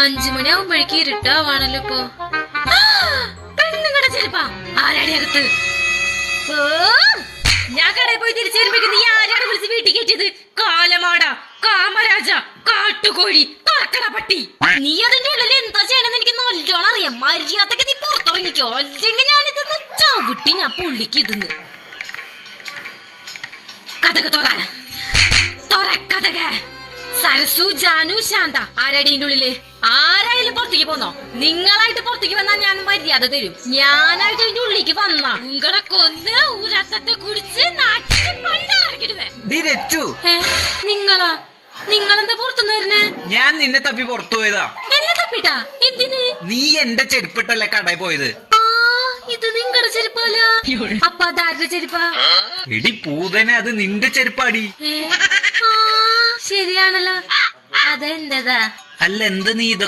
5 മണിയാവുമ്പോഴേക്ക് ഇരുട്ടാവാണല്ലോ ഇപ്പൊ. പെണ്ണുങ്ങടെ ചെരുപ്പാ ആരാടി അകത്ത്? ഞാൻ കടയിൽ പോയി തിരിച്ചു വരുമ്പോഴേക്ക് നീ ആരാണ് വിളിച്ച് വീട്ടിൽ കയറ്റിയത്? കാലമാട, കാമരാജ, കാട്ടുകോഴി, കറക്കട പട്ടി. നീ അതിന്റെ ഉള്ളിൽ എന്താ ചെയ്യണമെന്ന് എനിക്ക് നല്ലോണം അറിയാം. മര്യാദക്ക് നീ പുറത്തിറങ്ങിക്കോ, അല്ലെങ്കിൽ ഞാനിത് ചവിട്ടി ഞാൻ പുള്ളിക്ക് ഇതുന്ന്. കഥക തുറ കഥക. സരസു, ജാനു, ശാന്ത ആരടിന്റെ ഉള്ളില്? ആരായാലും പുറത്തേക്ക് പോന്നോ? നിങ്ങളായിട്ട് പുറത്തേക്ക് വന്നാ ഞാൻ മര്യാദ തരും. ഞാനായിട്ട് അതിന്റെ ഉള്ളിലേക്ക് വന്നാ നിങ്ങളെ കൊന്ന് ഊരത്തെ കുടിച്ച് നിങ്ങളാ? നിങ്ങളെന്താ പുറത്തുനിന്ന് വരുന്നേ? ഞാൻ നിന്നെ തപ്പി പുറത്തു പോയതാ. എന്നെ തപ്പിട്ടാ? എന്തിന്? നീ എന്റെ ചെരുപ്പിട്ടല്ലേ കടയിൽ പോയത്. ഇത് നിങ്ങളുടെ ചെരുപ്പല്ല. അപ്പൊ അതാരുടെ ചെരുപ്പാ? എടി പൂതനെ, അത് നിന്റെ ചെരുപ്പാടി. ശരിയാണല്ലോ, അതെന്റേതാ. അല്ല, എന്ത് നീ